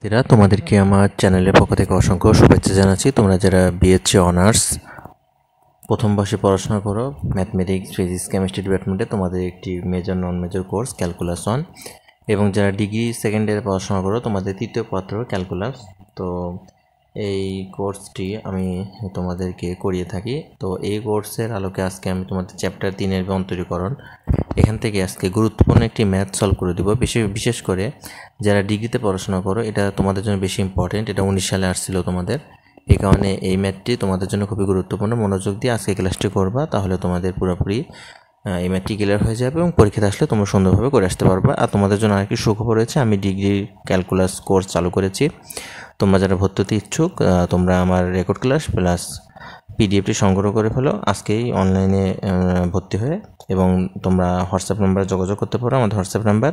এরা তোমাদেরকে আমার চ্যানেলের পক্ষ থেকে অসংখ্য শুভেচ্ছা জানাচ্ছি। তোমরা যারা বিএসসি অনার্স প্রথম বর্ষে পড়াশোনা করো ম্যাথমেটিক্স ফিজিক্স কেমিস্ট্রি ডিপার্টমেন্টে, তোমাদের একটি মেজর নন মেজর কোর্স ক্যালকুলাস 1, এবং যারা ডিগ্রি সেকেন্ড ইয়ারে পড়াশোনা করো তোমাদের তৃতীয় পত্র ক্যালকুলাস। তো এই কোর্সটি আমি তোমাদেরকে করিয়ে থাকি। তো এই কোর্সের আলোকে আজকে আমি তোমাদের চ্যাপ্টার 3-এর অন্তরীকরণ এখান থেকে আজকে গুরুত্বপূর্ণ একটি ম্যাথ সলভ করে দেবো। বিশেষ করে যারা ডিগ্রিতে পড়াশোনা করো এটা তোমাদের জন্য বেশি ইম্পর্টেন্ট। এটা 19 সালে আসছিল তোমাদের, এই কারণে এই ম্যাথটি তোমাদের জন্য খুবই গুরুত্বপূর্ণ। মনোযোগ দিয়ে আজকে ক্লাসটি করবা, তাহলে তোমাদের পুরোপুরি এই ম্যাথটি ক্লিয়ার হয়ে যাবে এবং পরীক্ষাতে আসলে তোমরা সুন্দরভাবে করে আসতে পারবা। আর তোমাদের জন্য আরেকটি সুখবর রয়েছে, আমি ডিগ্রি ক্যালকুলাস কোর্স চালু করেছি। তোমরা যারা ভর্তি হতে ইচ্ছুক তোমরা আমার রেকর্ড ক্লাস প্লাস পিডিএফটি সংগ্রহ করে ফেলো আজকেই অনলাইনে ভর্তি হয়ে, এবং তোমরা হোয়াটসঅ্যাপ নাম্বারে যোগাযোগ করতে পারো। আমাদের হোয়াটসঅ্যাপ নাম্বার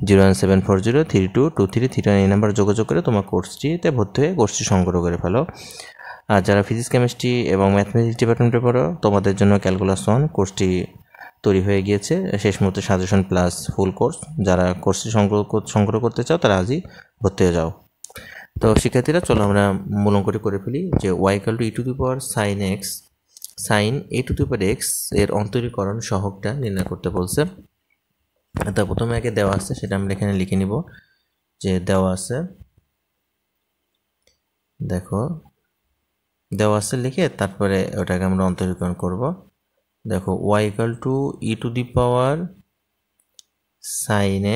01740322339, এই নাম্বারে যোগাযোগ করে তোমার কোর্সটিতে ভর্তি হয়ে কোর্সটি সংগ্রহ করে ফেলো। আর যারা ফিজিক্স কেমিস্ট্রি এবং ম্যাথমেটিক্স ডিপার্টমেন্টে পড়ো তোমাদের জন্য ক্যালকুলাস 1 কোর্সটি তৈরি হয়ে গিয়েছে, শেষ মুহূর্তে সাজেশন প্লাস ফুল কোর্স। যারা কোর্সটি সংগ্রহ করতে চাও তারা আজই ভর্তি হয়ে যাও। তো শিক্ষার্থীরা চলো আমরা মূল অঙ্কটি করে ফেলি, যে y=e⁻sin x sin a⁻x এর অন্তরীকরণ সহগটা নির্ণয় করতে বলছে। তা প্রথমে আগে দেওয়া আছে সেটা আমরা এখানে লিখে নিব, যে দেওয়া আছে, দেখো দেওয়া আছে লিখে তারপরে ওটাকে আমরা অন্তরীকরণ করব। দেখো y=e⁻sin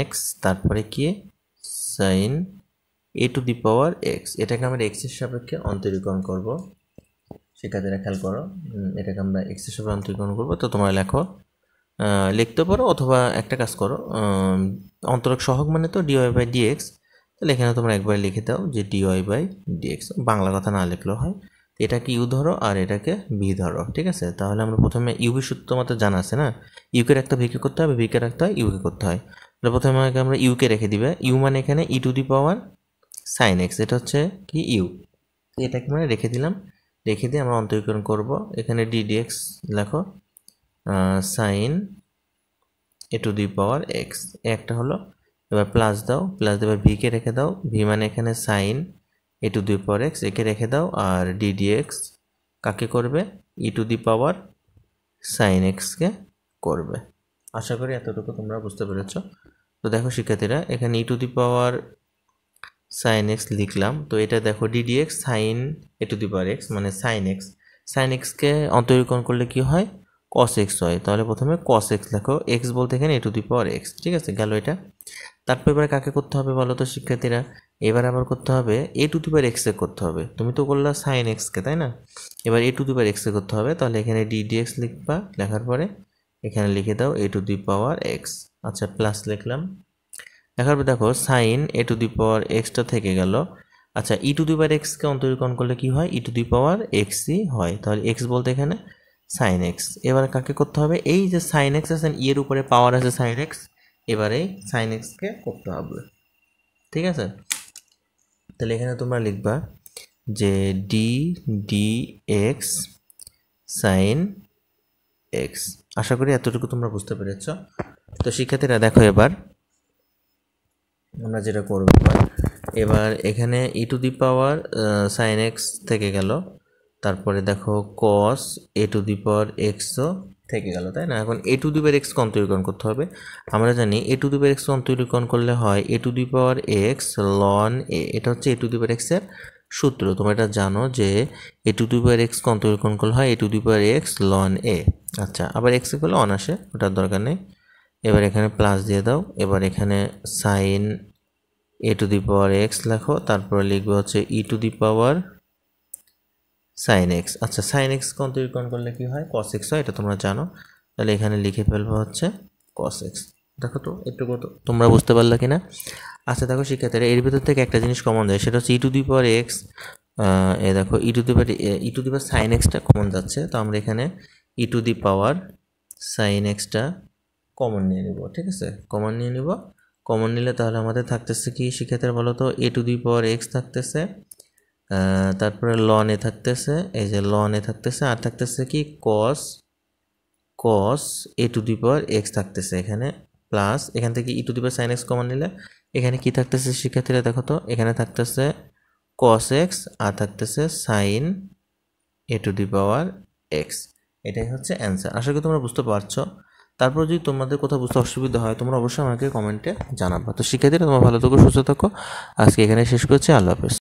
x তারপরে কি sin a⁻x, এটাকে আমরা x এর সাপেক্ষে অন্তরীকরণ করব। শিক্ষার্থীরা খেয়াল করো, এটাকে আমরা x এর সাপেক্ষে অন্তরীকরণ করব। তো তোমরা লেখো, লিখতে পারো অথবা একটা কাজ করো, অন্তরক সহগ মানে তো dy/dx, তাহলে এখানে তোমরা একবার লিখে দাও যে dy/dx, বাংলা কথা না লিখলেও হয়। এটাকে ইউ ধরো আর এটাকে বি ধরো, ঠিক আছে? তাহলে আমরা প্রথমে ইউবি সূত্র তোমাদের জানা আছে না, ইউকে রাখতে ভিকে করতে হবে, ভিকে রাখতে হয় ইউকে করতে হয়। তাহলে প্রথমে আমরা ইউকে রেখে দিবে, ইউ মানে এখানে e⁻sin x, এটা হচ্ছে কি ইউ, এটাকে মানে রেখে দিলাম। রেখে দিয়ে আমরা অন্তরীকরণ করব, এখানে ddx লেখো sin a⁻x, একটা হলো। এবার প্লাস দাও, প্লাস দেবার ভিকে রেখে দাও, ভি মানে এখানে sin a⁻x, একে রেখে দাও। আর ddx কাকে করবে, e⁻sin x কে করবে। আশা করি এতটুকু তোমরা বুঝতে পেরেছ। তো দেখো শিক্ষার্থীরা, এখানে e⁻sin x লিখলাম, তো এটা দেখো ddx sin a⁻x মানে sin x কে অন্তরীকরণ করলে কি হয়, cos x হয়। তাহলে প্রথমে cos x লেখো, x বলতে এখানে a⁻x, ঠিক আছে, গেল এটা। তারপর এবার কাকে করতে হবে বলো তো শিক্ষার্থীরা, এবার আবার করতে হবে a⁻x এ করতে হবে। তুমি তো করলা sin x কে, তাই না? এবার a⁻x এ করতে হবে, তাহলে এখানে ddx লিখবা, লেখার পরে এখানে লিখে দাও a⁻x। আচ্ছা, প্লাস লিখলাম, লেখার পর দেখো sin a⁻x টা থেকে গেল। আচ্ছা, e⁻x কে অন্তরীকরণ করলে কি হয়, e⁻x হয়। তাহলে x বলতে এখানে sin x। এবার কাকে করতে হবে, এই যে sin x আছে এর উপরে পাওয়ার আছে sin x, এবারে sin x কে করতে হবে, ঠিক আছে? তাহলে এখানে তোমরা লিখবা যে ddx sin x। আশা করি এতটুকু তোমরা বুঝতে পেরেছ। তো শিক্ষার্থীরা দেখো, এবার আমরা যেটা করব, এবার এখানে e⁻sin x থেকে গেল, তারপরে দেখো cos a⁻x থেকে গেল, তাই না? এখন a⁻x কে অন্তরীকরণ করতে হবে। আমরা জানি a⁻x কে অন্তরীকরণ করলে হয় a⁻x ln a, এটা হচ্ছে a⁻x এর সূত্র। তোমরা এটা জানো যে a⁻x কে অন্তরীকরণ করলে হয় a⁻x ln a। আচ্ছা, আবার x এ করলে অন আসে, ওটার দরকার নেই। এবার এখানে প্লাস দিয়ে দাও, এবার এখানে sin a⁻x লেখো, তারপরে লিখবে হচ্ছে e⁻sin x। আচ্ছা, sin x কে অন্তরীকরণ করলে কি হয়, cos x হয়, এটা তোমরা জানো। তাহলে এখানে লিখে ফেলবো হচ্ছে cos x। দেখো তো একটু তোমরা বুঝতে পারলে কিনা? আচ্ছা দেখো শিক্ষার্থীরা, এর ভিতর থেকে একটা জিনিস কমন যায়, সেটা হচ্ছে e⁻x। দেখো e⁻sin x টা কমন যাচ্ছে, তো আমরা এখানে e⁻sin x টা কমন নিয়ে নিব, ঠিক আছে? কমন নিয়ে নিব, কমন নিলে তাহলে আমাদের থাকতেছে কি শিক্ষার্থীরা বলো তো, a⁻x থাকতেছে, তারপরে ln a থাকতেছে, এই যে ln a থাকতেছে, আর থাকতেছে কি cos a⁻x থাকতেছে এখানে, প্লাস এখান থেকে e to the power sine x common নিলে এখানে কি থাকতেছে শিক্ষার্থীরা দেখো তো, এখানে থাকতেছে কস এক্স আর থাকতেছে sine a to the power x. এটাই হচ্ছে অ্যান্সার। আশা করি তোমরা বুঝতে পারছো। তারপর যদি তোমাদের কোথাও বুঝতে অসুবিধা হয় তোমরা অবশ্যই আমাকে কমেন্টে জানাবা। তো শিক্ষার্থীরা তোমরা ভালো থাকো, সুস্থ থাকো। আজকে এখানে শেষ করছি। আল্লাহ হাফেজ।